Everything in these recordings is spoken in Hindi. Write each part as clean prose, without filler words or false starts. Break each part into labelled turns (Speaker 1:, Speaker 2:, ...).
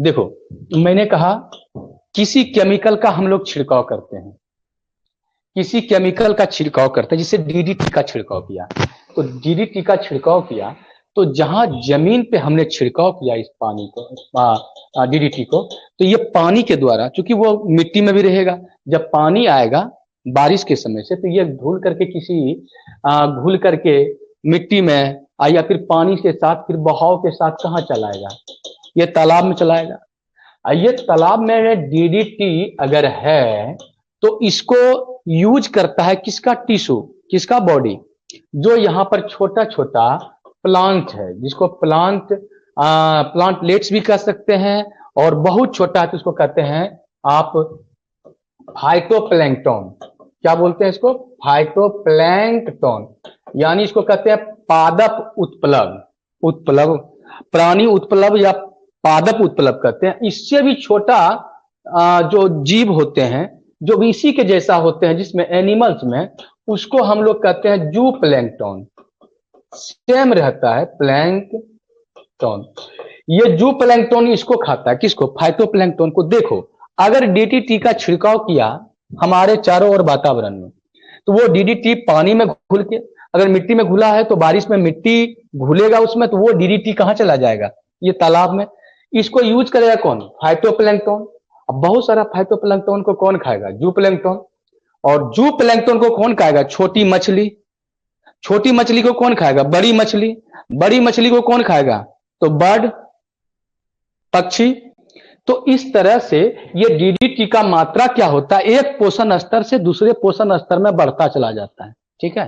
Speaker 1: देखो, मैंने कहा किसी केमिकल का हम लोग छिड़काव करते हैं, किसी केमिकल का छिड़काव करते हैं, जिसे डीडीटी का छिड़काव किया। तो डीडीटी का छिड़काव किया तो जहां जमीन पे हमने छिड़काव किया इस पानी को, डीडीटी को, तो ये पानी के द्वारा, चूंकि वो मिट्टी में भी रहेगा, जब पानी आएगा बारिश के समय से, तो ये घुल करके मिट्टी में या फिर पानी के साथ, फिर बहाव के साथ कहाँ चलाएगा? ये तालाब में चलाएगा। ये तालाब में डीडीटी अगर है तो इसको यूज करता है किसका? टिश्यू, किसका? बॉडी। जो यहाँ पर छोटा छोटा प्लांट है, जिसको प्लांटलेट्स भी कह सकते हैं, और बहुत छोटा है तो उसको कहते हैं आप फाइटोप्लैंक्टन। क्या बोलते हैं इसको? फाइटोप्लैंक्टन। यानी इसको कहते हैं पादप उत्प्लव। उत्प्लव, प्राणी उत्प्लव या पादप उत्प्लव कहते हैं। इससे भी छोटा जो जीव होते हैं, जो भी इसी के जैसा होते हैं, जिसमें एनिमल्स में, उसको हम लोग कहते हैं जू प्लैंक्टन। सेम रहता है प्लैंक्टन। ये जू प्लैंक्टन इसको खाता है, किसको? फाइटोप्लैंक्टन को। देखो, अगर डीडीटी का छिड़काव किया हमारे चारों ओर वातावरण में, तो वो डीडीटी पानी में घुल के, अगर मिट्टी में घुला है तो बारिश में मिट्टी घुलेगा उसमें, तो वो डीडीटी कहां चला जाएगा? ये तालाब में। इसको यूज करेगा कौन? फाइटोप्लैंक्टन। अब बहुत सारा फाइटोप्लैंक्टन को कौन खाएगा? जू प्लैंक्टन। और जू प्लैंक्टन को कौन खाएगा? छोटी मछली। छोटी मछली को कौन खाएगा? बड़ी मछली। बड़ी मछली को कौन खाएगा? तो बर्ड, पक्षी। तो इस तरह से ये डीडीटी का मात्रा क्या होता है? एक पोषण स्तर से दूसरे पोषण स्तर में बढ़ता चला जाता है। ठीक है,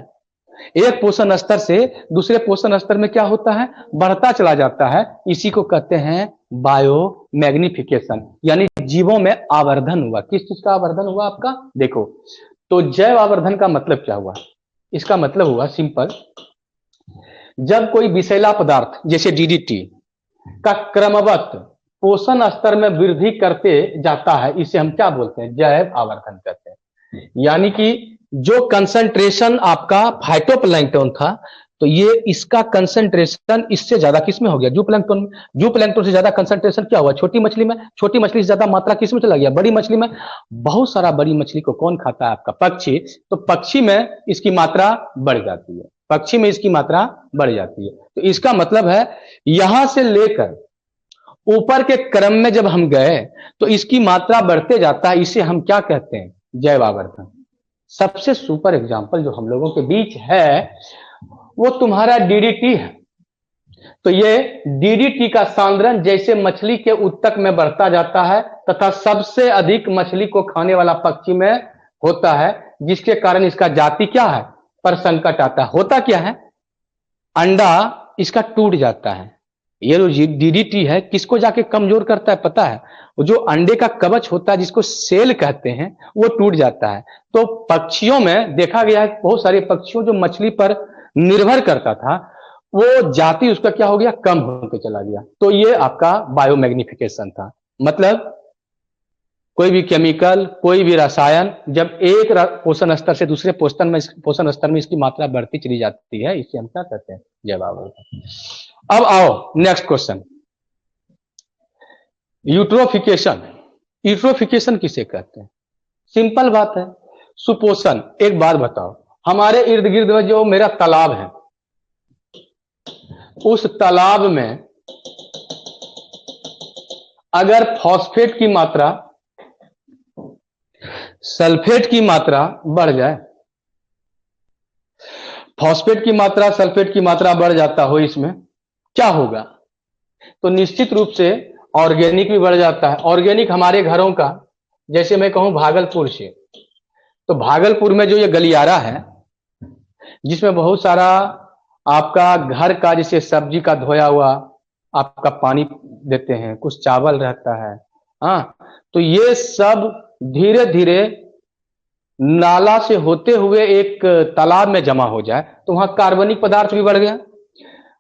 Speaker 1: एक पोषण स्तर से दूसरे पोषण स्तर में क्या होता है? बढ़ता चला जाता है। इसी को कहते हैं बायो मैग्निफिकेशन, यानी जीवों में आवर्धन हुआ। किस चीज का आवर्धन हुआ आपका? देखो, तो जैव आवर्धन का मतलब क्या हुआ? इसका मतलब हुआ सिंपल, जब कोई विषैला पदार्थ जैसे डीडीटी का क्रमवत पोषण स्तर में वृद्धि करते जाता है, इसे हम क्या बोलते हैं? जैव आवर्धन कहते हैं। यानी कि जो कंसंट्रेशन आपका फाइटोप्लैंक्टन था, तो ये इसका कंसंट्रेशन इससे ज्यादा किसमें हो गया? जू प्लैंक्टन में। जू प्लैंक्टन से ज्यादा कंसंट्रेशन क्या हुआ? छोटी मछली में। छोटी मछली से ज्यादा मात्रा किसमें चला गया? बड़ी मछली में। बहुत सारा बड़ी मछली को कौन खाता है? आपका पक्षी। तो पक्षी में इसकी मात्रा बढ़ जाती है, पक्षी में इसकी मात्रा बढ़ जाती है। तो इसका मतलब है यहां से लेकर ऊपर के क्रम में जब हम गए तो इसकी मात्रा बढ़ते जाता है। इसे हम क्या कहते हैं? जैव आवर्धन। सबसे सुपर एग्जांपल जो हम लोगों के बीच है वो तुम्हारा डीडीटी है। तो ये डीडीटी का सांद्रण जैसे मछली के उत्तक में बढ़ता जाता है, तथा सबसे अधिक मछली को खाने वाला पक्षी में होता है, जिसके कारण इसका जाति क्या है? पर संकट आता है। होता क्या है? अंडा इसका टूट जाता है। ये जो डीडीटी है किसको जाके कमजोर करता है पता है? वो जो अंडे का कवच होता है, जिसको सेल कहते हैं, वो टूट जाता है। तो पक्षियों में देखा गया है, बहुत सारे पक्षियों जो मछली पर निर्भर करता था, वो जाति उसका क्या हो गया? कम होकर चला गया। तो ये आपका बायोमैग्निफिकेशन था। मतलब कोई भी केमिकल, कोई भी रसायन जब एक पोषण स्तर से दूसरे पोषण स्तर में इसकी मात्रा बढ़ती चली जाती है, इसे हम क्या कहते हैं? जैव आवर्धन। अब आओ नेक्स्ट क्वेश्चन, यूट्रोफिकेशन। यूट्रोफिकेशन किसे कहते हैं? सिंपल बात है, सुपोषण। एक बात बताओ, हमारे इर्द गिर्द में जो मेरा तालाब है, उस तालाब में अगर फॉस्फेट की मात्रा, सल्फेट की मात्रा बढ़ जाए, फॉस्फेट की मात्रा, सल्फेट की मात्रा बढ़ जाता हो, इसमें क्या होगा? तो निश्चित रूप से ऑर्गेनिक भी बढ़ जाता है। ऑर्गेनिक हमारे घरों का, जैसे मैं कहूं भागलपुर से, तो भागलपुर में जो ये गलियारा है, जिसमें बहुत सारा आपका घर का जैसे सब्जी का धोया हुआ आपका पानी देते हैं, कुछ चावल रहता है, हाँ, तो ये सब धीरे धीरे नाला से होते हुए एक तालाब में जमा हो जाए, तो वहां कार्बनिक पदार्थ भी बढ़ गया,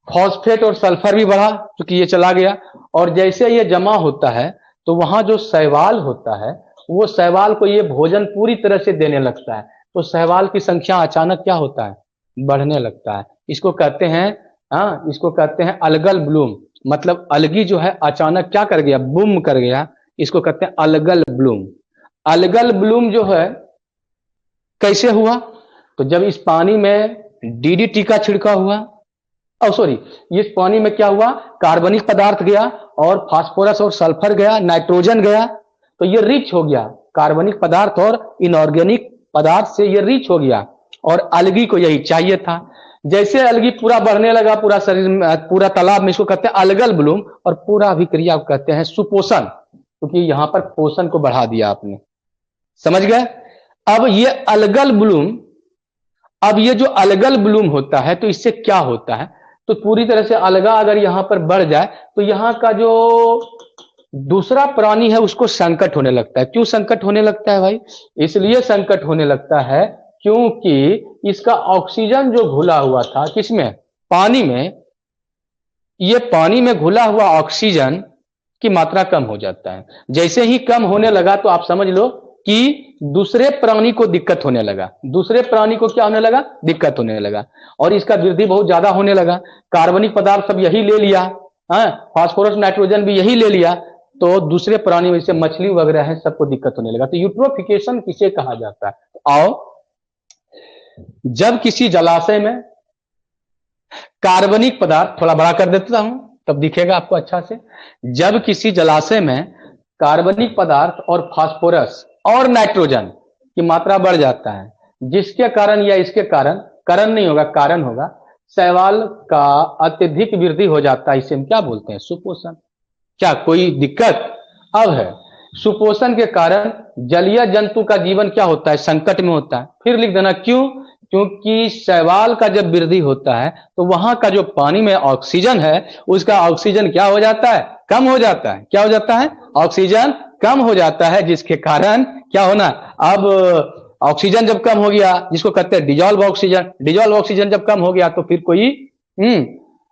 Speaker 1: फॉस्फेट और सल्फर भी बढ़ा, क्योंकि ये चला गया। और जैसे ये जमा होता है तो वहां जो शैवाल होता है, वो शैवाल को ये भोजन पूरी तरह से देने लगता है, तो शैवाल की संख्या अचानक क्या होता है? बढ़ने लगता है। इसको कहते हैं, हाँ, इसको कहते हैं अलगल ब्लूम। मतलब अलगी जो है अचानक क्या कर गया, बूम कर गया, इसको कहते हैं अलगल ब्लूम। अलगल ब्लूम जो है कैसे हुआ, तो जब इस पानी में डीडीटी का छिड़का हुआ, सॉरी, इस पानी में क्या हुआ, कार्बनिक पदार्थ गया और फास्फोरस और सल्फर गया, नाइट्रोजन गया, तो ये रिच हो गया, कार्बनिक पदार्थ और इनऑर्गेनिक पदार्थ से ये रिच हो गया, और अलगी को यही चाहिए था। जैसे अलगी पूरा बढ़ने लगा, पूरा शरीर में, पूरा तालाब में, इसको कहते हैं अलगल ब्लूम, और पूरा अभिक्रिया को कहते हैं सुपोषण, क्योंकि यहां पर पोषण को बढ़ा दिया आपने, समझ गए। अब ये अलगल ब्लूम, अब ये जो अलगल ब्लूम होता है तो इससे क्या होता है, तो पूरी तरह से अलगा अगर यहां पर बढ़ जाए तो यहां का जो दूसरा प्राणी है उसको संकट होने लगता है। क्यों संकट होने लगता है भाई, इसलिए संकट होने लगता है क्योंकि इसका ऑक्सीजन जो घुला हुआ था किसमें, पानी में, ये पानी में घुला हुआ ऑक्सीजन की मात्रा कम हो जाता है। जैसे ही कम होने लगा तो आप समझ लो कि दूसरे प्राणी को दिक्कत होने लगा, दूसरे प्राणी को क्या होने लगा, दिक्कत होने लगा, और इसका वृद्धि बहुत ज्यादा होने लगा। कार्बनिक पदार्थ सब यही ले लिया, फास्फोरस नाइट्रोजन भी यही ले लिया, तो दूसरे प्राणी जैसे मछली वगैरह है सबको दिक्कत होने लगा। तो यूट्रोफिकेशन किसे कहा जाता है, आओ, जब किसी जलाशय में कार्बनिक पदार्थ, थोड़ा बड़ा कर देता हूं तब दिखेगा आपको अच्छा से, जब किसी जलाशय में कार्बनिक पदार्थ और फास्फोरस और नाइट्रोजन की मात्रा बढ़ जाता है, जिसके कारण या इसके कारण, कारण नहीं होगा, कारण होगा, शैवाल का अत्यधिक वृद्धि हो जाता है, इसे हम क्या बोलते हैं, सुपोषण। क्या कोई दिक्कत अब है, सुपोषण के कारण जलीय जंतु का जीवन क्या होता है, संकट में होता है। फिर लिख देना क्यों, क्योंकि शैवाल का जब वृद्धि होता है तो वहां का जो पानी में ऑक्सीजन है उसका ऑक्सीजन क्या हो जाता है, कम हो जाता है। क्या हो जाता है, ऑक्सीजन कम हो जाता है, जिसके कारण क्या होना, अब ऑक्सीजन जब कम हो गया, जिसको कहते हैं डिजॉल्व ऑक्सीजन, डिजॉल्व ऑक्सीजन जब कम हो गया तो फिर कोई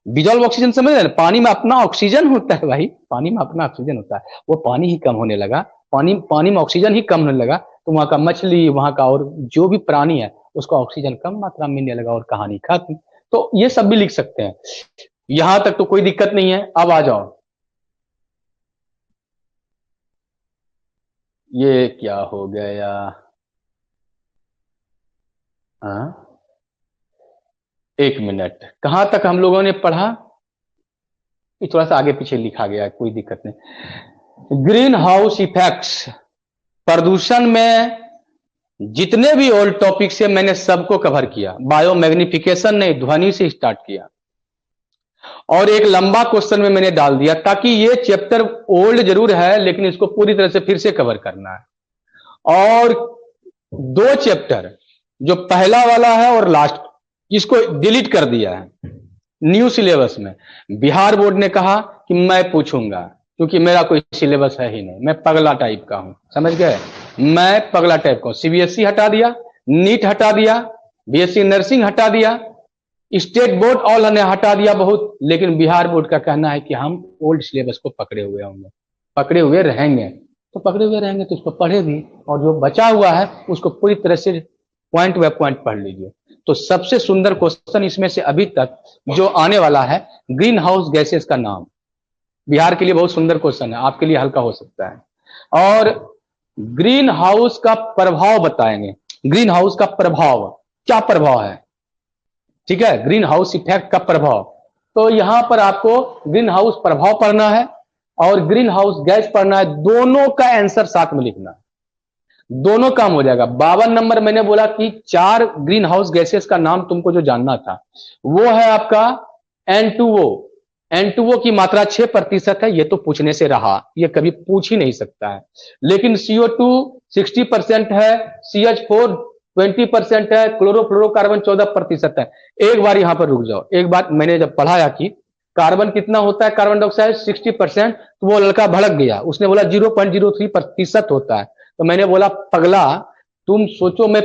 Speaker 1: डिजॉल्व ऑक्सीजन समझ रहे हैं, पानी में अपना ऑक्सीजन होता है भाई, पानी में अपना ऑक्सीजन होता है, वो पानी ही कम होने लगा, पानी में ऑक्सीजन ही कम होने लगा, तो वहां का मछली, वहां का और जो भी प्राणी है उसको ऑक्सीजन कम मात्रा में मिलने लगा और कहानी खत्म। तो ये सब भी लिख सकते हैं, यहां तक तो कोई दिक्कत नहीं है। अब आ जाओ, ये क्या हो गया, हाँ, एक मिनट, कहां तक हम लोगों ने पढ़ा, ये थोड़ा सा आगे पीछे लिखा गया है, कोई दिक्कत नहीं। ग्रीन हाउस इफेक्ट्स, प्रदूषण में जितने भी ओल्ड टॉपिक से मैंने सबको कवर किया, बायो मैग्निफिकेशन नहीं, ध्वनि से स्टार्ट किया, और एक लंबा क्वेश्चन में मैंने डाल दिया, ताकि ये चैप्टर ओल्ड जरूर है लेकिन इसको पूरी तरह से फिर से कवर करना है। और दो चैप्टर, जो पहला वाला है और लास्ट, इसको डिलीट कर दिया है न्यू सिलेबस में। बिहार बोर्ड ने कहा कि मैं पूछूंगा, क्योंकि मेरा कोई सिलेबस है ही नहीं, मैं पगला टाइप का हूं, समझ गए, मैं पगला टाइप का हूं। सीबीएसई हटा दिया, नीट हटा दिया, बीएससी नर्सिंग हटा दिया, स्टेट बोर्ड ऑल ने हटा दिया बहुत, लेकिन बिहार बोर्ड का कहना है कि हम ओल्ड सिलेबस को पकड़े हुए होंगे, पकड़े हुए रहेंगे, तो पकड़े हुए रहेंगे तो उसको पढ़े भी, और जो बचा हुआ है उसको पूरी तरह से पॉइंट बाय पॉइंट पढ़ लीजिए। तो सबसे सुंदर क्वेश्चन इसमें से अभी तक जो आने वाला है, ग्रीन हाउस गैसेस का नाम, बिहार के लिए बहुत सुंदर क्वेश्चन है, आपके लिए हल्का हो सकता है। और ग्रीन हाउस का प्रभाव बताएंगे, ग्रीन हाउस का प्रभाव, क्या प्रभाव है, ठीक है, ग्रीन हाउस इफेक्ट का प्रभाव। तो यहां पर आपको ग्रीन हाउस प्रभाव पढ़ना है और ग्रीन हाउस गैस पढ़ना है, दोनों का आंसर साथ में लिखना है, दोनों काम हो जाएगा। 52 नंबर मैंने बोला कि 4 ग्रीन हाउस गैसेस का नाम तुमको जो जानना था, वो है आपका N2O, N2O की मात्रा 6% है, ये तो पूछने से रहा, ये कभी पूछ ही नहीं सकता है। लेकिन CO2 60% है, CH4 20% है, क्लोरोफ्लोरोकार्बन 14% है। एक बार यहां पर रुक जाओ, एक बार मैंने जब पढ़ाया कि कार्बन कितना होता है, कार्बन डाइऑक्साइड 60%, तो वो लड़का भड़क गया, उसने बोला 0.03% होता है। तो मैंने बोला पगला, तुम सोचो मैं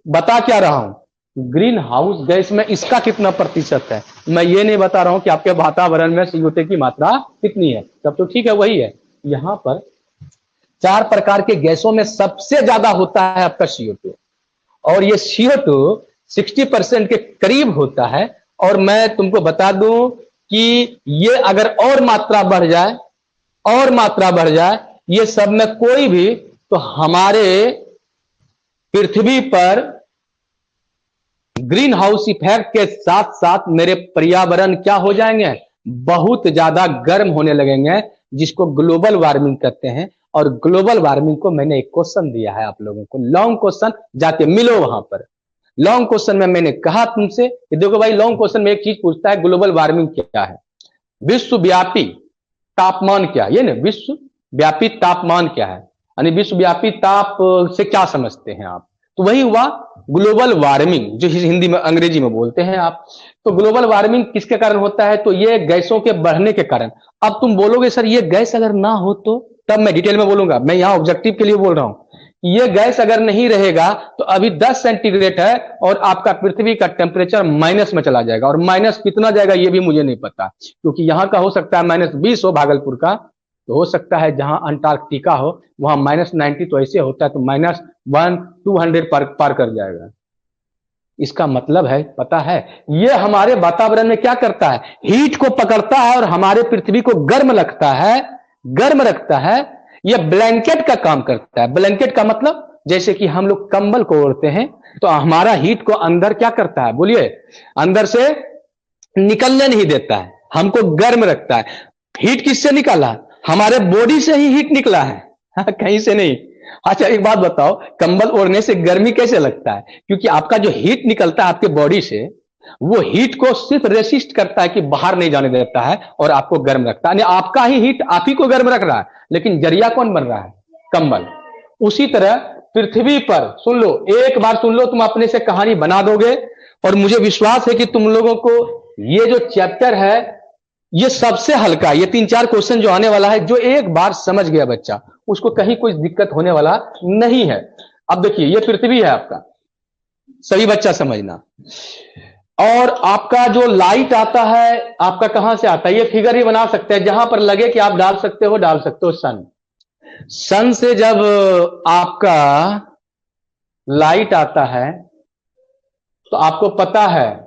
Speaker 1: बता क्या रहा हूं, ग्रीन हाउस गैस में इसका कितना प्रतिशत है, मैं ये नहीं बता रहा हूं कि आपके वातावरण में CO2 की मात्रा कितनी है, तब तो ठीक है, वही है। यहां पर 4 प्रकार के गैसों में सबसे ज्यादा होता है आपका CO2, और ये CO2 60% के करीब होता है। और मैं तुमको बता दूं कि ये अगर और मात्रा बढ़ जाए, और मात्रा बढ़ जाए ये सब में कोई भी, तो हमारे पृथ्वी पर ग्रीन हाउस इफेक्ट के साथ साथ मेरे पर्यावरण क्या हो जाएंगे, बहुत ज्यादा गर्म होने लगेंगे, जिसको ग्लोबल वार्मिंग कहते हैं। और ग्लोबल वार्मिंग को मैंने एक क्वेश्चन दिया है आप लोगों को, लॉन्ग क्वेश्चन, जाके मिलो वहां पर। लॉन्ग क्वेश्चन में मैंने कहा तुमसे कि देखो भाई, लॉन्ग क्वेश्चन में एक चीज पूछता है, ग्लोबल वार्मिंग क्या है, विश्वव्यापी तापमान क्या है, ये ना विश्वव्यापी तापमान क्या है, यानी विश्वव्यापी ताप से क्या समझते हैं आप। तो वही हुआ ग्लोबल वार्मिंग, जो हिंदी में अंग्रेजी में बोलते हैं आप। तो ग्लोबल वार्मिंग किसके कारण होता है, तो ये गैसों के बढ़ने के कारण। अब तुम बोलोगे सर ये गैस अगर ना हो तो, तब मैं डिटेल में बोलूंगा, मैं यहां ऑब्जेक्टिव के लिए बोल रहा हूं। ये गैस अगर नहीं रहेगा तो अभी 10 सेंटीग्रेड है और आपका पृथ्वी का टेम्परेचर माइनस में चला जाएगा, और माइनस कितना जाएगा ये भी मुझे नहीं पता, क्योंकि यहां का हो सकता है -20 हो भागलपुर का, तो हो सकता है जहां अंटार्कटिका हो वहां -90, तो ऐसे होता है तो -100-200 पार कर जाएगा। इसका मतलब है, पता है, ये हमारे वातावरण में क्या करता है, हीट को पकड़ता है और हमारे पृथ्वी को गर्म रखता है, गर्म रखता है। ये ब्लैंकेट का काम करता है। ब्लैंकेट का मतलब जैसे कि हम लोग कंबल को ओढ़ते हैं, तो हमारा हीट को अंदर क्या करता है, बोलिए, अंदर से निकलने नहीं देता है, हमको गर्म रखता है। हीट किससे निकाला, हमारे बॉडी से ही हीट निकला है, कहीं से नहीं। अच्छा एक बात बताओ, कंबल ओढ़ने से गर्मी कैसे लगता है, क्योंकि आपका जो हीट निकलता है आपके बॉडी से, वो हीट को सिर्फ रेसिस्ट करता है कि बाहर नहीं जाने देता है और आपको गर्म रखता है। आपका ही हीट आप ही को गर्म रख रहा है, लेकिन जरिया कौन बन रहा है, कंबल। उसी तरह पृथ्वी पर, सुन लो, एक बार सुन लो, तुम अपने से कहानी बना दोगे। और मुझे विश्वास है कि तुम लोगों को ये जो चैप्टर है ये सबसे हल्का, ये 3-4 क्वेश्चन जो आने वाला है, जो एक बार समझ गया बच्चा उसको कहीं कोई दिक्कत होने वाला नहीं है। अब देखिए ये पृथ्वी है आपका, सभी बच्चा समझना। और आपका जो लाइट आता है आपका कहां से आता है, ये फिगर ही बना सकते हैं, जहां पर लगे कि आप डाल सकते हो डाल सकते हो। सन से जब आपका लाइट आता है तो आपको पता है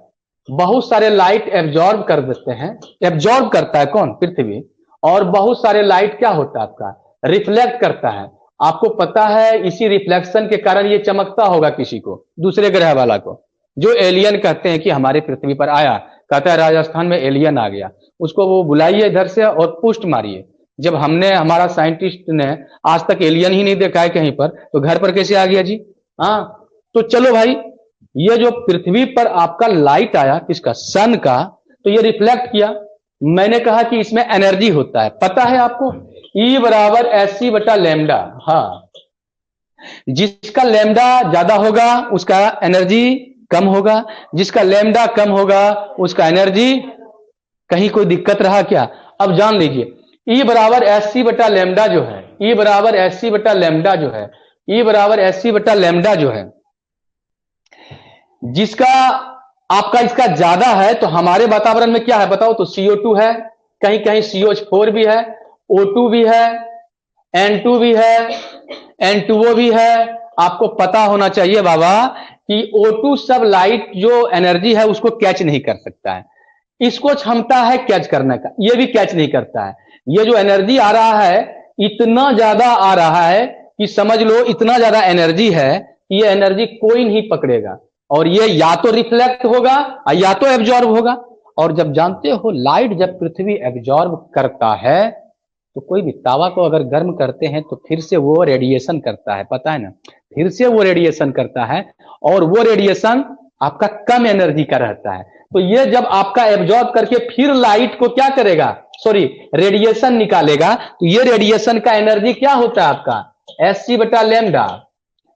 Speaker 1: बहुत सारे लाइट एब्जॉर्ब कर देते हैं। एब्जॉर्ब करता है कौन, पृथ्वी। और बहुत सारे लाइट क्या होता है आपका, रिफ्लेक्ट करता है। आपको पता है इसी रिफ्लेक्शन के कारण ये चमकता होगा किसी को, दूसरे ग्रह वाला को, जो एलियन कहते हैं कि हमारे पृथ्वी पर आया, कहता है राजस्थान में एलियन आ गया, उसको वो बुलाइए इधर से और पुष्ट मारिए। जब हमने, हमारा साइंटिस्ट ने आज तक एलियन ही नहीं देखा है कहीं पर, तो घर पर कैसे आ गया जी। हाँ, तो चलो भाई, ये जो पृथ्वी पर आपका लाइट आया किसका, सन का, तो ये रिफ्लेक्ट किया। मैंने कहा कि इसमें एनर्जी होता है, पता है आपको, E बराबर SC बटा लैम्डा। हाँ, जिसका लैम्डा ज्यादा होगा उसका एनर्जी कम होगा, जिसका लैम्डा कम होगा उसका एनर्जी, कहीं कोई दिक्कत रहा क्या। अब जान लीजिए, E बराबर SC बटा लैम्डा जो है, E बराबर SC बटा लैम्डा जो है, E बराबर SC बटा लैम्डा जो है, जिसका आपका इसका ज्यादा है, तो हमारे वातावरण में क्या है बताओ, तो CO2 है, कहीं कहीं CH4 भी है, O2 भी है, N2 भी है, N2O भी है। आपको पता होना चाहिए बाबा कि O2 सब लाइट जो एनर्जी है उसको कैच नहीं कर सकता है, इसको क्षमता है कैच करने का, ये भी कैच नहीं करता है। ये जो एनर्जी आ रहा है इतना ज्यादा आ रहा है कि समझ लो इतना ज्यादा एनर्जी है कि ये एनर्जी कोई नहीं पकड़ेगा, और ये या तो रिफ्लेक्ट होगा या तो एब्जॉर्ब होगा। और जब जानते हो लाइट जब पृथ्वी एब्जॉर्ब करता है, तो कोई भी तावा को अगर गर्म करते हैं तो फिर से वो रेडिएशन करता है, पता है ना, फिर से वो रेडिएशन करता है, और वो रेडिएशन आपका कम एनर्जी का रहता है। तो ये जब आपका एब्जॉर्ब करके फिर लाइट को क्या करेगा, सॉरी, रेडिएशन निकालेगा, तो ये रेडिएशन का एनर्जी क्या होता है आपका, SC बटा लैम्डा।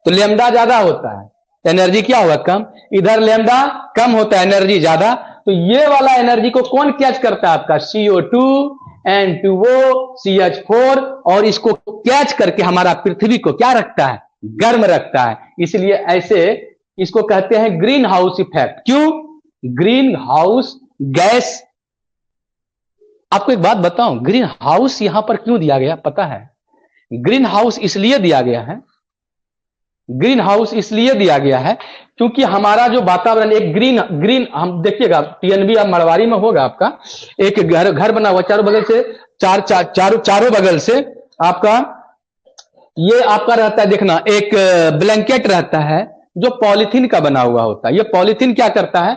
Speaker 1: तो लैम्डा ज्यादा होता है, एनर्जी क्या होगा, कम। इधर लैम्डा कम होता है, एनर्जी ज्यादा। तो ये वाला एनर्जी को कौन कैच करता है आपका, CO2, N2O, CH4, और इसको कैच करके हमारा पृथ्वी को क्या रखता है, गर्म रखता है। इसलिए ऐसे इसको कहते हैं ग्रीन हाउस इफेक्ट। क्यों, ग्रीन हाउस गैस। आपको एक बात बताऊं, ग्रीन हाउस यहां पर क्यों दिया गया पता है, ग्रीन हाउस इसलिए दिया गया है ग्रीन हाउस इसलिए दिया गया है क्योंकि हमारा जो वातावरण एक ग्रीन ग्रीन, हम देखिएगा टीएनबी अब मड़वारी में होगा आपका, एक घर घर बना हुआ चारों बगल से, चारों बगल से आपका, ये आपका रहता है देखना, एक ब्लैंकेट रहता है जो पॉलिथीन का बना हुआ होता है। ये पॉलिथीन क्या करता है,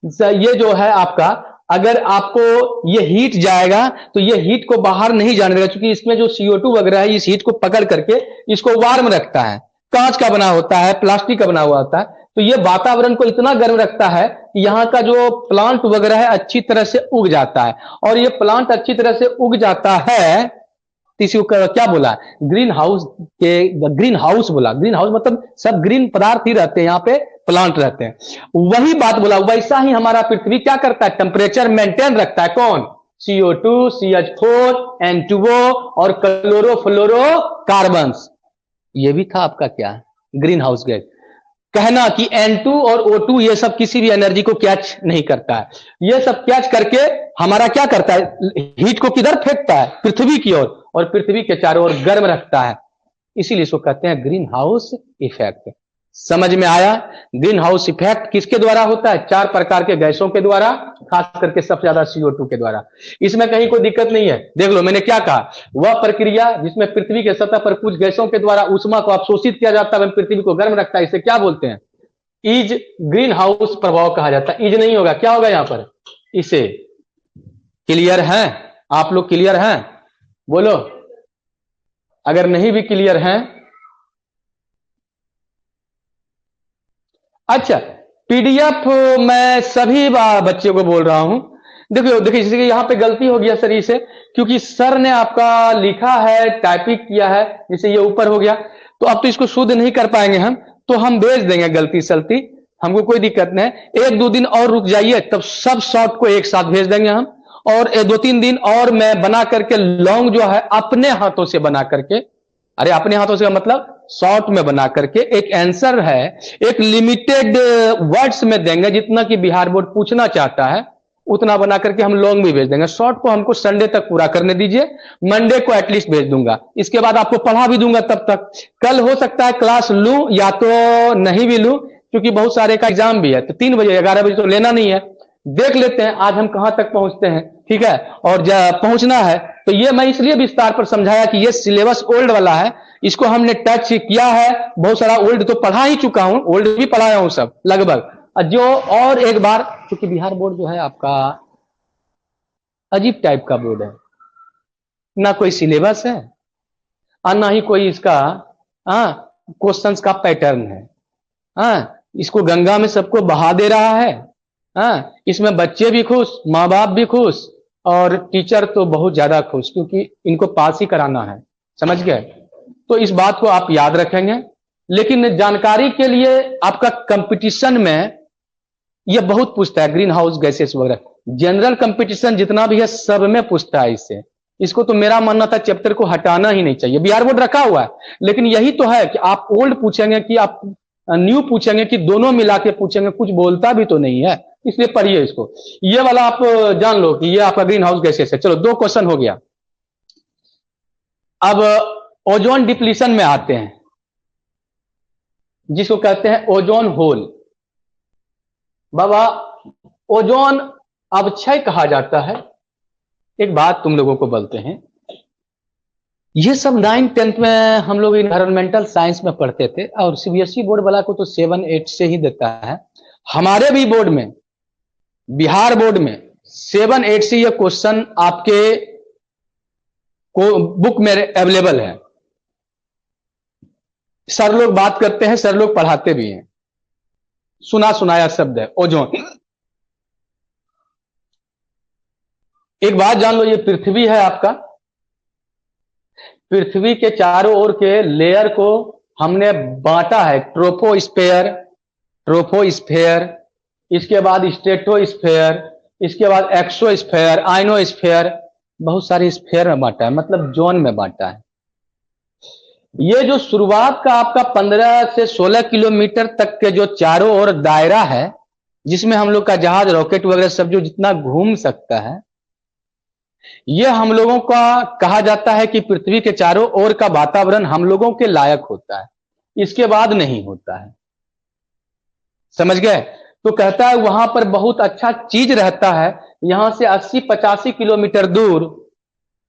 Speaker 1: ये जो है आपका, अगर आपको ये हीट जाएगा तो ये हीट को बाहर नहीं जाने देगा, क्योंकि इसमें जो CO2 वगैरह है इस हीट को पकड़ करके इसको वार्म रखता है। कांच का बना होता है, प्लास्टिक का बना हुआ होता है, तो ये वातावरण को इतना गर्म रखता है कि यहाँ का जो प्लांट वगैरह है अच्छी तरह से उग जाता है। और ये प्लांट अच्छी तरह से उग जाता है तो इसी को क्या बोला, ग्रीन हाउस के, ग्रीन हाउस बोला। ग्रीन हाउस मतलब सब ग्रीन पदार्थ ही रहते हैं, यहाँ पे प्लांट रहते हैं। वही बात बोला, वैसा ही हमारा पृथ्वी क्या करता है, टेम्परेचर मेंटेन रखता है। कौन, CO2, CH4, N2O और क्लोरोफ्लोरो कार्बन्स। ये भी था आपका क्या, ग्रीन हाउस गैस। कहना कि N2 और O2 ये सब किसी भी एनर्जी को कैच नहीं करता है, ये सब कैच करके हमारा क्या करता है, हीट को किधर फेंकता है, पृथ्वी की ओर, और पृथ्वी के चारों ओर गर्म रखता है। इसीलिए इसको कहते हैं ग्रीन हाउस इफेक्ट। समझ में आया। ग्रीन हाउस इफेक्ट किसके द्वारा होता है, 4 प्रकार के गैसों के द्वारा, खास करके सबसे ज्यादा CO2 के द्वारा। इसमें कहीं कोई दिक्कत नहीं है। देख लो मैंने क्या कहा, वह प्रक्रिया जिसमें पृथ्वी के सतह पर कुछ गैसों के द्वारा ऊष्मा को अवशोषित किया जाता है, पृथ्वी को गर्म रखता है, इसे क्या बोलते हैं, इज ग्रीन हाउस प्रभाव कहा जाता है। इज नहीं होगा, क्या होगा यहां पर, इसे। क्लियर है, आप लोग क्लियर हैं, बोलो। अगर नहीं भी क्लियर हैं, अच्छा, PDF मैं सभी बच्चों को बोल रहा हूं। देखिए देखिए, जैसे कि यहां पे गलती हो गया सर इसे, क्योंकि सर ने आपका लिखा है, टाइपिंग किया है, जैसे ये ऊपर हो गया, तो अब तो इसको शुद्ध नहीं कर पाएंगे हम, तो हम भेज देंगे गलती सलती, हमको कोई दिक्कत नहीं। 1-2 दिन और रुक जाइए, तब सब शॉर्ट को एक साथ भेज देंगे हम। और 2-3 दिन और मैं बना करके लॉन्ग जो है अपने हाथों से बना करके, अरे अपने हाथों से मतलब शॉर्ट में बना करके एक आंसर है, एक लिमिटेड वर्ड्स में देंगे, जितना कि बिहार बोर्ड पूछना चाहता है उतना बना करके हम लॉन्ग भी भेज देंगे। शॉर्ट को हमको संडे तक पूरा करने दीजिए, मंडे को एटलीस्ट भेज दूंगा, इसके बाद आपको पढ़ा भी दूंगा। तब तक कल हो सकता है क्लास लूं या तो नहीं भी लूं, क्योंकि बहुत सारे का एग्जाम भी है, तो 3 बजे 11 बजे तो लेना नहीं है। देख लेते हैं आज हम कहां तक पहुंचते हैं, ठीक है। और पहुंचना है तो ये मैं इसलिए विस्तार पर समझाया कि ये सिलेबस ओल्ड वाला है, इसको हमने टच किया है, बहुत सारा ओल्ड तो पढ़ा ही चुका हूं, ओल्ड भी पढ़ाया हूं सब लगभग। जो और एक बार, क्योंकि बिहार बोर्ड जो है आपका अजीब टाइप का बोर्ड है, ना कोई सिलेबस है और ना ही कोई इसका क्वेश्चंस का पैटर्न है। इसको गंगा में सबको बहा दे रहा है। इसमें बच्चे भी खुश, माँ बाप भी खुश, और टीचर तो बहुत ज्यादा खुश, क्योंकि इनको पास ही कराना है। समझ गए, तो इस बात को आप याद रखेंगे। लेकिन जानकारी के लिए आपका कंपटीशन में यह बहुत पूछता है, ग्रीन हाउस गैसेस वगैरह, जनरल कंपटीशन जितना भी है सब में पूछता है इससे। इसको तो मेरा मानना था चैप्टर को हटाना ही नहीं चाहिए, बिहार बोर्ड रखा हुआ है, लेकिन यही तो है कि आप ओल्ड पूछेंगे कि आप न्यू पूछेंगे कि दोनों मिला के पूछेंगे, कुछ बोलता भी तो नहीं है, इसलिए पढ़िए इसको। ये वाला आप जान लो कि ये आपका ग्रीन हाउस गैसेस है। चलो 2 क्वेश्चन हो गया। अब ओजोन डिप्लीशन में आते हैं, जिसको कहते हैं ओजोन होल। बाबा ओजोन अवक्षय कहा जाता है। एक बात तुम लोगों को बोलते हैं, ये सब 9th-10th में हम लोग इन्वायरमेंटल साइंस में पढ़ते थे, और CBSE बोर्ड वाला को तो 7-8 से ही देता है। हमारे भी बोर्ड में, बिहार बोर्ड में 7-8 से ये क्वेश्चन आपके को बुक में अवेलेबल है। सर लोग बात करते हैं, सर लोग पढ़ाते भी हैं, सुना सुनाया शब्द है ओजोन। एक बात जान लो, ये पृथ्वी है आपका, पृथ्वी के चारों ओर के लेयर को हमने बांटा है, ट्रोपोस्फेयर, इसके बाद स्ट्रेटोस्फेयर, इसके बाद एक्सोस्फेयर, आयनोस्फेयर, बहुत सारे स्फेयर में बांटा है, मतलब जोन में बांटा है। ये जो शुरुआत का आपका 15 से 16 किलोमीटर तक के जो चारों ओर दायरा है, जिसमें हम लोग का जहाज, रॉकेट वगैरह सब जो जितना घूम सकता है, यह हम लोगों का कहा जाता है कि पृथ्वी के चारों ओर का वातावरण हम लोगों के लायक होता है। इसके बाद नहीं होता है। समझ गए? तो कहता है वहां पर बहुत अच्छा चीज रहता है, यहां से 80-85 किलोमीटर दूर,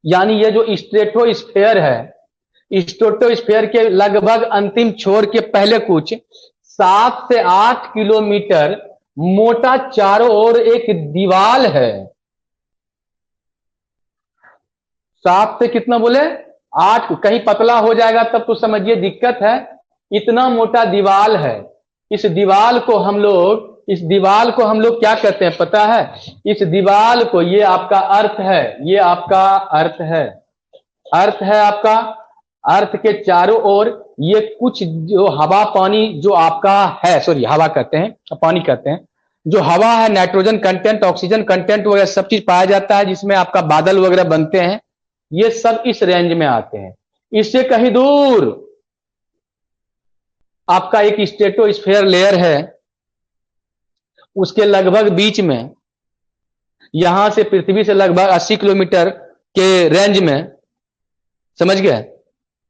Speaker 1: यानी ये जो स्ट्रेटोस्फेयर है, स्ट्रेटोस्फेयर के लगभग अंतिम छोर के पहले कुछ 7 से 8 किलोमीटर मोटा चारों ओर एक दीवाल है। 7 से कितना बोले 8, कहीं पतला हो जाएगा तब तो समझिए दिक्कत है। इतना मोटा दीवाल है। इस दीवाल को हम लोग क्या कहते हैं पता है? इस दीवाल को, ये आपका अर्थ है, ये आपका अर्थ है, अर्थ है आपका। अर्थ के चारों ओर ये कुछ जो हवा पानी जो आपका है, सॉरी हवा कहते हैं, पानी कहते हैं, जो हवा है, नाइट्रोजन कंटेंट, ऑक्सीजन कंटेंट वगैरह सब चीज पाया जाता है, जिसमें आपका बादल वगैरह बनते हैं, ये सब इस रेंज में आते हैं। इससे कहीं दूर आपका एक स्ट्रेटोस्फेयर लेयर है, उसके लगभग बीच में, यहां से पृथ्वी से लगभग 80 किलोमीटर के रेंज में, समझ गए?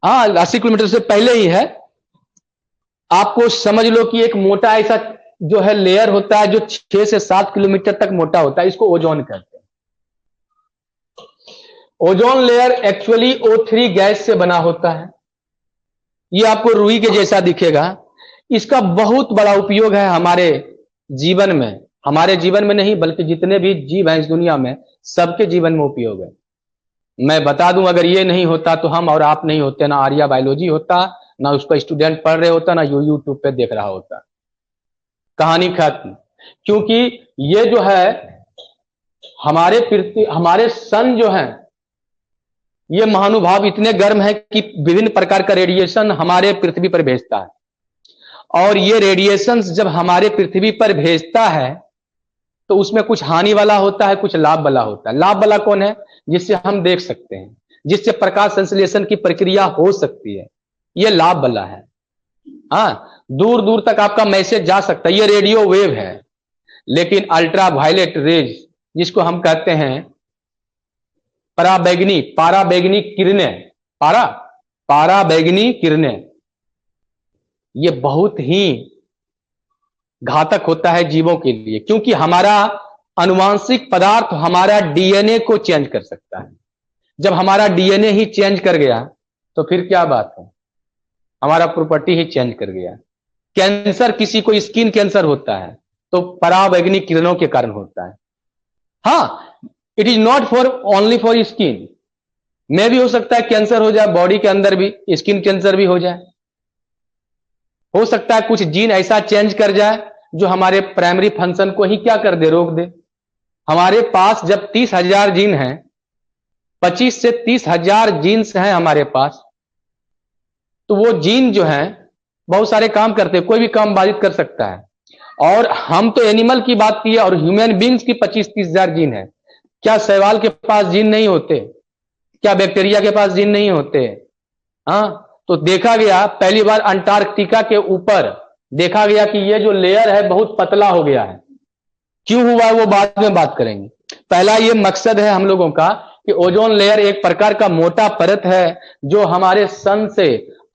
Speaker 1: हाँ, 80 किलोमीटर से पहले ही है। आपको समझ लो कि एक मोटा ऐसा जो है लेयर होता है जो 6 से 7 किलोमीटर तक मोटा होता है, इसको ओजोन कहते हैं। Ozone layer actually O3 gas से बना होता है। ये आपको रुई के जैसा दिखेगा। इसका बहुत बड़ा उपयोग है हमारे जीवन में, हमारे जीवन में नहीं बल्कि जितने भी जीव हैं इस दुनिया में, सबके जीवन में उपयोग है। मैं बता दूं, अगर ये नहीं होता तो हम और आप नहीं होते, ना आर्या बायोलॉजी होता, ना उसका स्टूडेंट पढ़ रहे होता, ना यूट्यूब पे देख रहा होता। कहानी खत्म। क्योंकि ये जो है हमारे सन जो है, ये महानुभाव इतने गर्म है कि विभिन्न प्रकार का रेडिएशन हमारे पृथ्वी पर भेजता है। और ये रेडिएशन जब हमारे पृथ्वी पर भेजता है तो उसमें कुछ हानि वाला होता है, कुछ लाभ वाला होता है। लाभ वाला कौन है? जिससे हम देख सकते हैं, जिससे प्रकाश संश्लेषण की प्रक्रिया हो सकती है, ये लाभ वाला है। हाँ, दूर दूर तक आपका मैसेज जा सकता है, ये रेडियो वेव है। लेकिन अल्ट्रा वायलेट रेज, जिसको हम कहते हैं पाराबैंगनी किरणें, पाराबैंगनी किरणें, ये बहुत ही घातक होता है जीवों के लिए, क्योंकि हमारा आनुवांशिक पदार्थ हमारा डीएनए को चेंज कर सकता है। जब हमारा डीएनए ही चेंज कर गया तो फिर क्या बात है, हमारा प्रॉपर्टी ही चेंज कर गया। कैंसर, किसी को स्किन कैंसर होता है तो पराबैंगनी किरणों के कारण होता है। हाँ, it is not for only for skin, में भी हो सकता है कैंसर हो जाए, बॉडी के अंदर भी स्किन कैंसर भी हो जाए। हो सकता है कुछ जीन ऐसा चेंज कर जाए जो हमारे प्राइमरी फंक्शन को ही क्या कर दे, रोक दे। हमारे पास जब 30,000 जीन हैं, 25 से 30,000 जीन्स हैं हमारे पास, तो वो जीन जो है बहुत सारे काम करते हैं, कोई भी काम बाधित कर सकता है। और हम तो एनिमल की बात की है, और ह्यूमन बींग्स की 25-30,000 जीन है। क्या शैवाल के पास जीन नहीं होते? क्या बैक्टीरिया के पास जीन नहीं होते? हाँ, तो देखा गया पहली बार अंटार्कटिका के ऊपर देखा गया कि ये जो लेयर है बहुत पतला हो गया है। क्यों हुआ वो बाद में बात करेंगे। पहला ये मकसद है हम लोगों का कि ओजोन लेयर एक प्रकार का मोटा परत है जो हमारे सन से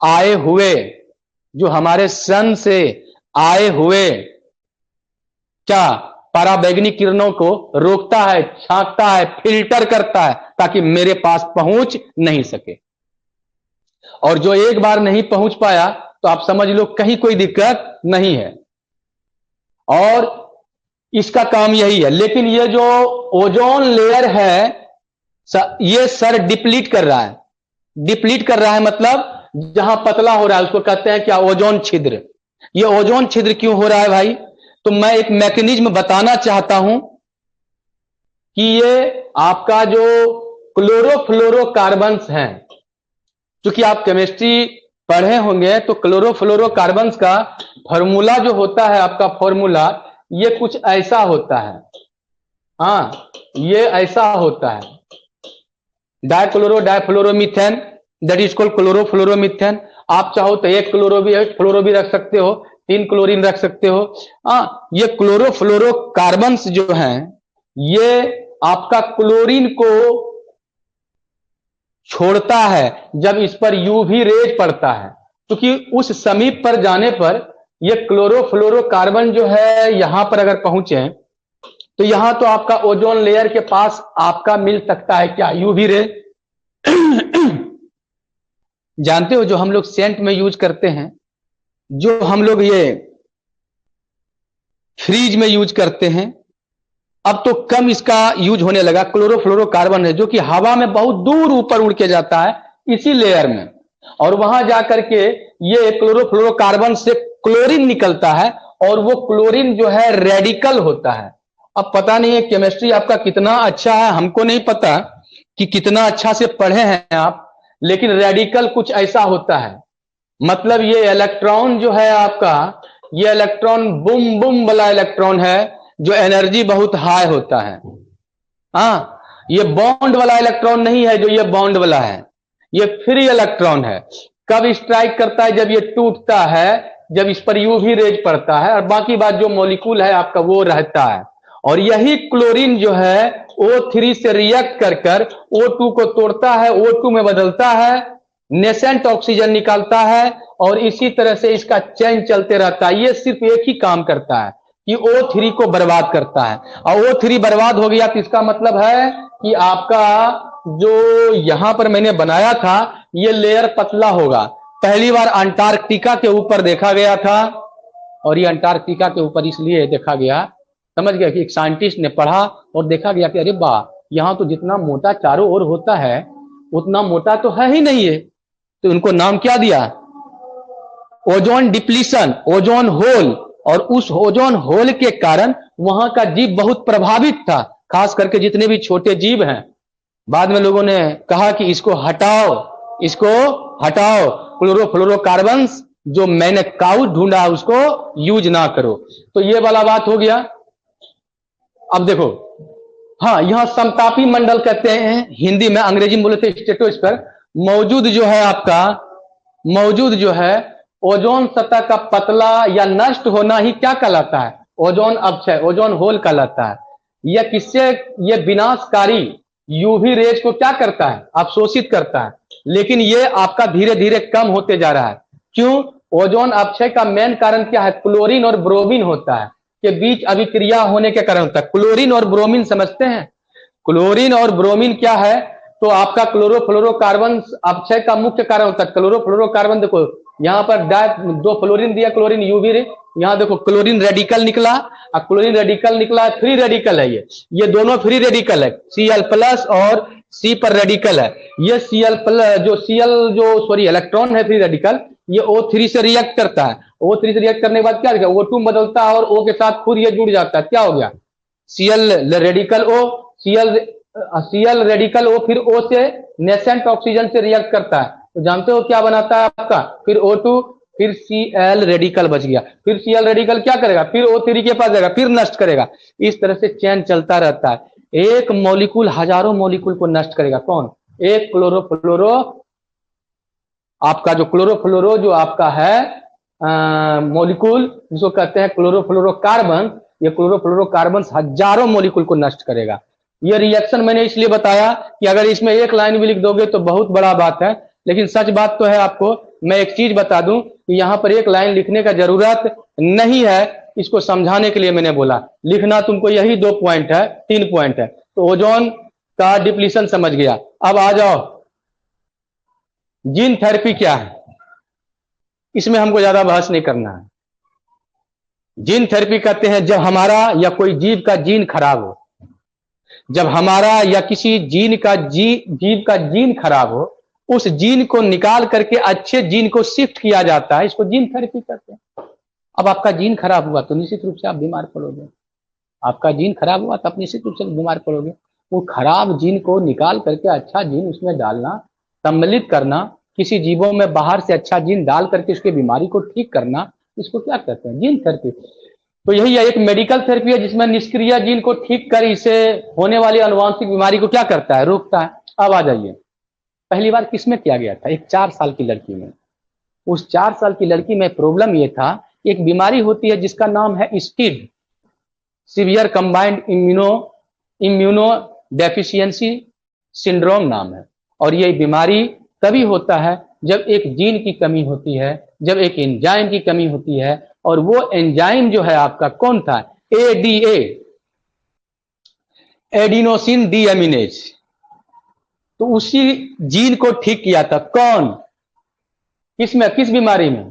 Speaker 1: आए हुए, क्या पराबैंगनी किरणों को रोकता है, छांटता है, फिल्टर करता है, ताकि मेरे पास पहुंच नहीं सके। और जो एक बार नहीं पहुंच पाया तो आप समझ लो कहीं कोई दिक्कत नहीं है, और इसका काम यही है। लेकिन ये जो ओजोन लेयर है ये सर डिप्लीट कर रहा है, मतलब जहां पतला हो रहा है उसको कहते हैं क्या, ओजोन छिद्र। ये ओजोन छिद्र क्यों हो रहा है भाई? तो मैं एक मैकेनिज्म बताना चाहता हूं कि ये आपका जो क्लोरोफ्लोरोकार्बन्स हैं, क्योंकि आप केमिस्ट्री पढ़े होंगे, तो क्लोरोफ्लोरोकार्बन्स का फॉर्मूला जो होता है, आपका फॉर्मूला ये कुछ ऐसा होता है। हाँ, ये ऐसा होता है, डाइफ्लोरोमीथेन, दैट इज कॉल्ड क्लोरोफ्लोरोमीथेन। आप चाहो तो एक फ्लोरो भी रख सकते हो, 3 क्लोरीन रख सकते हो। ये क्लोरोफ्लोरोकार्बन्स जो हैं, ये आपका क्लोरीन को छोड़ता है जब इस पर यूवी रेज पड़ता है, क्योंकि उस समीप पर जाने पर ये क्लोरोफ्लोरोकार्बन जो है यहां पर अगर पहुंचे तो यहां तो आपका ओजोन लेयर के पास आपका मिल सकता है क्या, यूवी रे। जानते हो जो हम लोग सेंट में यूज करते हैं, जो हम लोग ये फ्रीज में यूज करते हैं, अब तो कम इसका यूज होने लगा। क्लोरोफ्लोरोकार्बन है जो कि हवा में बहुत दूर ऊपर उड़ के जाता है इसी लेयर में, और वहां जाकर के ये क्लोरोफ्लोरोकार्बन से क्लोरीन निकलता है, और वो क्लोरीन जो है रेडिकल होता है। अब पता नहीं है केमिस्ट्री आपका कितना अच्छा है, हमको नहीं पता कि कितना अच्छा से पढ़े हैं आप, लेकिन रेडिकल कुछ ऐसा होता है। मतलब ये इलेक्ट्रॉन जो है आपका, ये इलेक्ट्रॉन बुम बुम वाला इलेक्ट्रॉन है जो एनर्जी बहुत हाई होता है। हाँ, ये बॉन्ड वाला इलेक्ट्रॉन नहीं है जो ये बॉन्ड वाला है, ये फ्री इलेक्ट्रॉन है। कब स्ट्राइक करता है, जब ये टूटता है, जब इस पर यूवी रेज पड़ता है, और बाकी बात जो मॉलिक्यूल है आपका वो रहता है। और यही क्लोरीन जो है O3 से रिएक्ट कर कर O2 को तोड़ता है, O2 में बदलता है, नेसेंट ऑक्सीजन निकालता है, और इसी तरह से इसका चेन चलते रहता है। ये सिर्फ एक ही काम करता है कि O3 को बर्बाद करता है, और O3 बर्बाद हो गया तो इसका मतलब है कि आपका जो यहां पर मैंने बनाया था ये लेयर पतला होगा। पहली बार अंटार्कटिका के ऊपर देखा गया था, और ये अंटार्कटिका के ऊपर इसलिए देखा गया, समझ गया कि एक साइंटिस्ट ने पढ़ा और देखा गया कि अरे वाह, यहां तो जितना मोटा चारों ओर होता है उतना मोटा तो है ही नहीं है। तो उनको नाम क्या दिया, ओजोन डिप्लीशन, ओजोन होल। और उस ओजोन होल के कारण वहां का जीव बहुत प्रभावित था, खास करके जितने भी छोटे जीव हैं। बाद में लोगों ने कहा कि इसको हटाओ, इसको हटाओ, क्लोरोफ्लोरोकार्बन जो मैंने काउ ढूंढा उसको यूज ना करो। तो ये वाला बात हो गया। अब देखो, हाँ, यहां समतापी मंडल कहते हैं हिंदी में, अंग्रेजी में बोलते हैं स्ट्रेटोस्फीयर। मौजूद जो है आपका, मौजूद जो है ओजोन सतह का पतला या नष्ट होना ही क्या कहलाता है, ओजोन अपक्षय, ओजोन होल कहलाता है। यह किससे, यह विनाशकारी यूवी रेज को क्या करता है, अवशोषित करता है। लेकिन यह आपका धीरे धीरे कम होते जा रहा है। क्यों, ओजोन अपक्षय का मेन कारण क्या है, क्लोरीन और ब्रोमीन होता है, के बीच अभिक्रिया होने के कारण होता है। क्लोरीन और ब्रोमीन समझते हैं, क्लोरीन और ब्रोमीन क्या है, तो आपका क्लोरोफ्लोरोकार्बन अपक्षय का मुख्य कारण होता है। क्लोरोफ्लोरोकार्बन देखो यहां पर दो फ्लोरीन दिया, क्लोरीन यूवी रे, यहां देखो क्लोरीन रेडिकल निकला, और क्लोरीन रेडिकल निकला, फ्री रेडिकल है ये दोनों फ्री रेडिकल है, Cl प्लस और C पर रेडिकल है। ये Cl प्लस जो इलेक्ट्रॉन है फ्री रेडिकल, ये O3 से रिएक्ट करता है। O3 से रिएक्ट करने के बाद क्या O2 में बदलता है और O के साथ खुद ये जुड़ जाता है, क्या हो गया, Cl radical O, Cl radical O फिर O से नेसेंट ऑक्सीजन से रिएक्ट करता है, तो जानते हो क्या बनाता है आपका, फिर O2, फिर Cl रेडिकल बच गया, फिर Cl रेडिकल क्या करेगा, फिर O3 के पास जाएगा, फिर नष्ट करेगा। इस तरह से चेन चलता रहता है। एक मॉलिक्यूल हजारों मॉलिक्यूल को नष्ट करेगा, कौन, एक क्लोरोफ्लोरो, आपका जो क्लोरोफ्लोरो जो आपका है मॉलिक्यूल जिसको कहते हैं क्लोरोफ्लोरोकार्बन, ये क्लोरोफ्लोरोकार्बन हजारों मॉलिक्यूल को नष्ट करेगा। ये रिएक्शन मैंने इसलिए बताया कि अगर इसमें एक लाइन भी लिख दोगे तो बहुत बड़ा बात है, लेकिन सच बात तो है। आपको मैं एक चीज बता दूं कि यहां पर एक लाइन लिखने का जरूरत नहीं है, इसको समझाने के लिए मैंने बोला। लिखना तुमको यही 2 पॉइंट है, 3 पॉइंट है। तो ओजोन का डिप्लीशन समझ गया। अब आ जाओ, जीन थेरेपी क्या है, इसमें हमको ज्यादा बहस नहीं करना है। जीन थेरेपी कहते हैं जब हमारा या कोई जीव का जीन खराब हो, जब हमारा या किसी जीव का जीन खराब हो, उस जीन को निकाल करके अच्छे जीन को शिफ्ट किया जाता है, इसको जीन थेरेपी कहते हैं। अब आपका जीन खराब हुआ तो निश्चित रूप से आप बीमार पड़ोगे, आपका जीन खराब हुआ तो आप निश्चित रूप से बीमार पड़ोगे। वो खराब जीन को निकाल करके अच्छा जीन उसमें डालना, सम्मिलित करना, किसी जीवों में बाहर से अच्छा जीन डाल करके उसकी बीमारी को ठीक करना, इसको क्या कहते हैं, जीन थेरेपी। तो यही एक मेडिकल थेरेपी है जिसमें निष्क्रिय जीन को ठीक कर इसे होने वाली अनुवांशिक बीमारी को क्या करता है, रोकता है। अब आ जाइए, पहली बार किसमें किया गया था, एक 4 साल की लड़की में। उस 4 साल की लड़की में प्रॉब्लम यह था, एक बीमारी होती है जिसका नाम है SCID, severe combined immunodeficiency syndrome नाम है। और ये बीमारी तभी होता है जब एक जीन की कमी होती है, जब एक एंजाइम की कमी होती है, और वो एंजाइम जो है आपका कौन था, एडीए, एडिनोसिन डीएमिनेज, तो उसी जीन को ठीक किया था कौन, किसमें, किस बीमारी में,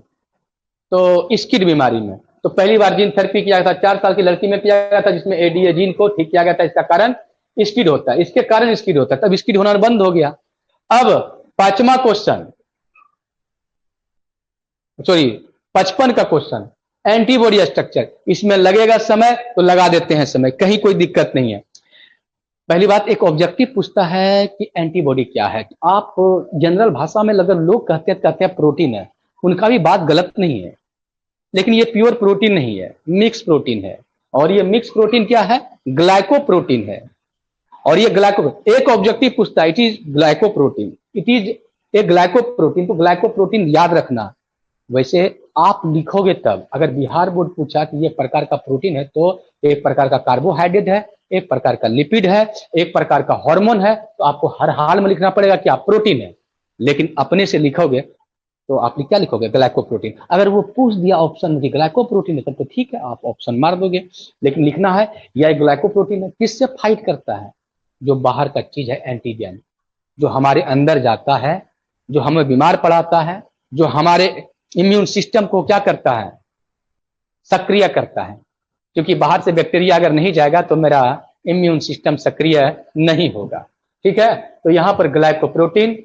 Speaker 1: तो स्किड बीमारी में। तो पहली बार जीन थेरेपी किया था 4 साल की लड़की में किया गया था, जिसमें एडीए जीन को ठीक किया गया था। इसका कारण स्किड होता है, इसके कारण स्किड होता है, तब स्किड होना बंद हो गया। अब 5वां क्वेश्चन, सॉरी 55 का क्वेश्चन, एंटीबॉडी स्ट्रक्चर। इसमें लगेगा समय तो लगा देते हैं समय, कहीं कोई दिक्कत नहीं है। पहली बात, एक ऑब्जेक्टिव पूछता है कि एंटीबॉडी क्या है। आप जनरल भाषा में अगर लोग कहते हैं प्रोटीन है, उनका भी बात गलत नहीं है, लेकिन ये प्योर प्रोटीन नहीं है, मिक्स प्रोटीन है। और ये मिक्स प्रोटीन क्या है, ग्लाइकोप्रोटीन है। और ये ग्लाइको, एक ऑब्जेक्टिव पूछता है, it is glycoprotein, it is a glycoprotein. तो ग्लाइकोप्रोटीन याद रखना। वैसे आप लिखोगे तब, अगर बिहार बोर्ड पूछा कि ये प्रकार का प्रोटीन है, तो एक प्रकार का कार्बोहाइड्रेट है, एक प्रकार का लिपिड है, एक प्रकार का हार्मोन है, तो आपको हर हाल में लिखना पड़ेगा कि आप प्रोटीन है। लेकिन अपने से लिखोगे तो आप क्या लिखोगे, ग्लाइकोप्रोटीन। अगर वो पूछ दिया ऑप्शन में कि ग्लाइकोप्रोटीन है, तब तो ठीक है, आप ऑप्शन मार दोगे। लेकिन लिखना है यह ग्लाइकोप्रोटीन है, किससे फाइट करता है, जो बाहर का चीज है एंटीजन, जो हमारे अंदर जाता है, जो हमें बीमार पड़ाता है, जो हमारे इम्यून सिस्टम को क्या करता है, सक्रिय करता है। क्योंकि बाहर से बैक्टीरिया अगर नहीं जाएगा तो मेरा इम्यून सिस्टम सक्रिय नहीं होगा। ठीक है, तो यहां पर ग्लाइकोप्रोटीन,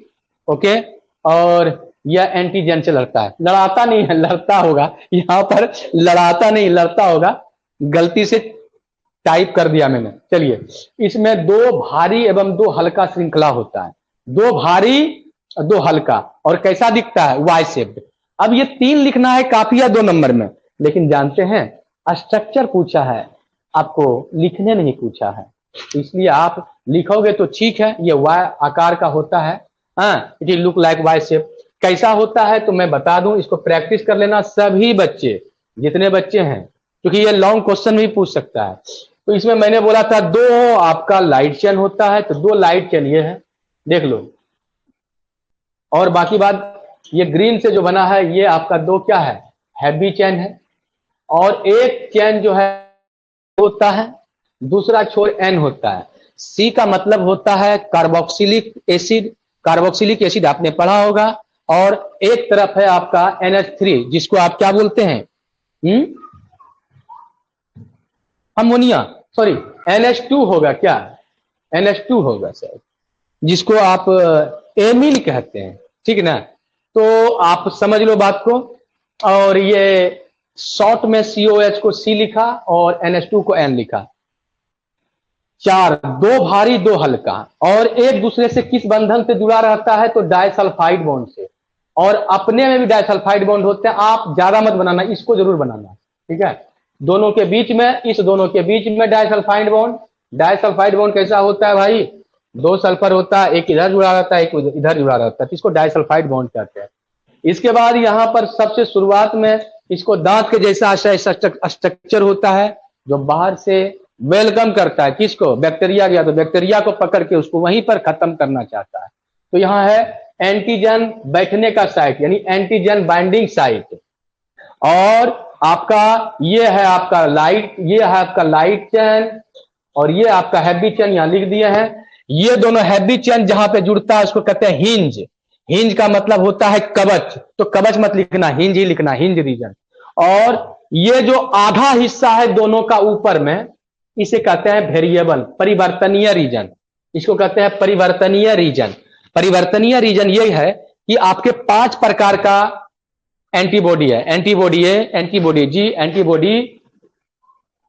Speaker 1: ओके। और यह एंटीजन से लड़ता है, लड़ाता नहीं है, लड़ता होगा, यहां पर लड़ाता नहीं, लड़ता होगा, गलती से टाइप कर दिया मैंने। चलिए, इसमें 2 भारी एवं 2 हल्का श्रृंखला होता है, 2 भारी 2 हल्का, और कैसा दिखता है, वाई शेप्ड। अब ये 3 लिखना है काफी है 2 नंबर में, लेकिन जानते हैं स्ट्रक्चर पूछा है, आपको लिखने नहीं पूछा है, इसलिए आप लिखोगे तो ठीक है। ये वाई आकार का होता है, it is look like why shape. कैसा होता है तो मैं बता दूं, इसको प्रैक्टिस कर लेना सभी बच्चे, जितने बच्चे हैं, क्योंकि ये लॉन्ग क्वेश्चन भी पूछ सकता है। तो इसमें मैंने बोला था 2 आपका लाइट चेन होता है, तो 2 लाइट चेन ये है, देख लो। और बाकी बात, ये ग्रीन से जो बना है ये आपका 2 क्या है, हैवी चेन है। और एक चेन जो है होता है, दूसरा छोर एन होता है। सी का मतलब होता है कार्बोक्सिलिक एसिड, कार्बोक्सिलिक एसिड आपने पढ़ा होगा। और एक तरफ है आपका NH3, जिसको आप क्या बोलते हैं, अमोनिया, सॉरी NH2 होगा क्या, NH2 होगा सर, जिसको आप एमिल कहते हैं, ठीक ना। तो आप समझ लो बात को। और ये शॉर्ट में COH को C लिखा और NH2 को N लिखा। 4, 2 भारी 2 हल्का, और एक दूसरे से किस बंधन से जुड़ा रहता है, तो डाइसल्फाइड बॉन्ड से। और अपने में भी डाइसल्फाइड बॉन्ड होते हैं, आप ज्यादा मत बनाना, इसको जरूर बनाना, ठीक है। दोनों के बीच में, इस दोनों के बीच में डाइसल्फाइड बॉन्ड। डाइसल्फाइड बॉन्ड कैसा होता है भाई, 2 सल्फर होता है, एक इधर जुड़ा रहता है, एक इधर जुड़ा रहता है, इसको डाइसल्फाइड बॉन्ड कहते हैं। इसके बाद यहां पर सबसे शुरुआत में इसको दांत के जैसा स्ट्रक्चर होता है, जो बाहर से वेलकम करता है किसको, बैक्टीरिया गया तो बैक्टीरिया को पकड़ के उसको वहीं पर खत्म करना चाहता है। तो यहां है एंटीजन बैठने का साइट, यानी एंटीजन बाइंडिंग साइट। और आपका ये है आपका लाइट, ये है आपका लाइट चेन, और ये आपका हैवी चेन यहां लिख दिए हैं। ये दोनों हैवी चेन जहां पे जुड़ता है उसको कहते हैं हिंज। हिंज का मतलब होता है कवच, तो कवच मत लिखना, हिंज ही लिखना, हिंज रीजन। और ये जो आधा हिस्सा है दोनों का ऊपर में, इसे कहते हैं वेरिएबल, परिवर्तनीय रीजन। इसको कहते हैं परिवर्तनीय रीजन। परिवर्तनीय रीजन ये है कि आपके 5 प्रकार का एंटीबॉडी है, एंटीबॉडी ए, एंटीबॉडी जी, एंटीबॉडी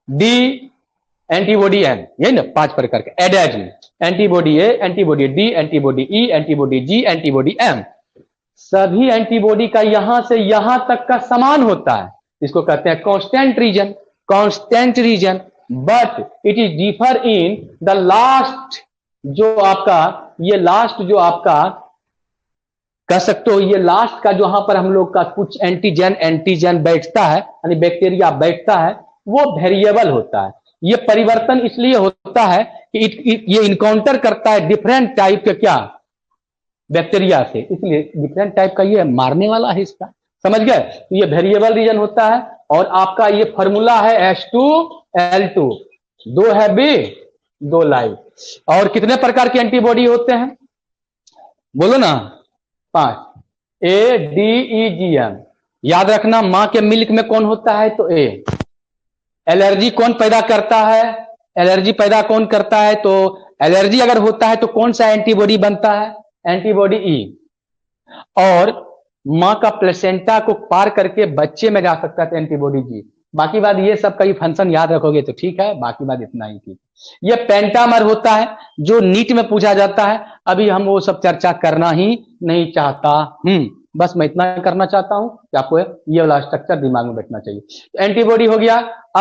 Speaker 1: डी, एंटीबॉडी एन, यही ना 5 प्रकार के एडेजी, एंटीबॉडी ए, एंटीबॉडी डी, एंटीबॉडी ई, एंटीबॉडी जी, एंटीबॉडी एम। सभी एंटीबॉडी का यहां से यहां तक का समान होता है, इसको कहते हैं constant region, constant region. But it is differ in the last, जो आपका ये लास्ट जो आपका कह सकते हो, ये लास्ट का जो यहां पर हम लोग का कुछ एंटीजन एंटीजन बैठता है, यानी बैक्टीरिया बैठता है, वो वेरिएबल होता है। ये परिवर्तन इसलिए होता है कि ये इनकाउंटर करता है डिफरेंट टाइप के क्या, बैक्टीरिया से, इसलिए डिफरेंट टाइप का ये मारने वाला है इसका, समझ गए। तो ये वेरिएबल रीजन होता है। और आपका ये फॉर्मूला है H2L2, 2 हैवी 2 लाइव। और कितने प्रकार के एंटीबॉडी होते हैं, बोलो ना, 5, ADEGM। याद रखना, मां के मिल्क में कौन होता है, तो ए। एलर्जी कौन पैदा करता है, एलर्जी पैदा कौन करता है, तो एलर्जी अगर होता है तो कौन सा एंटीबॉडी बनता है, एंटीबॉडी ई। और मां का प्लेसेंटा को पार करके बच्चे में जा सकता है तो एंटीबॉडी जी। बाकी बात ये सब का ही फंक्शन याद रखोगे तो ठीक है, बाकी बात इतना ही थी। ये पेंटामर होता है जो नीट में पूछा जाता है, अभी हम वो सब चर्चा करना ही नहीं चाहता बस मैं इतना करना चाहता हूं कि आपको ये वाला स्ट्रक्चर दिमाग में बैठना चाहिए। एंटीबॉडी हो गया। अब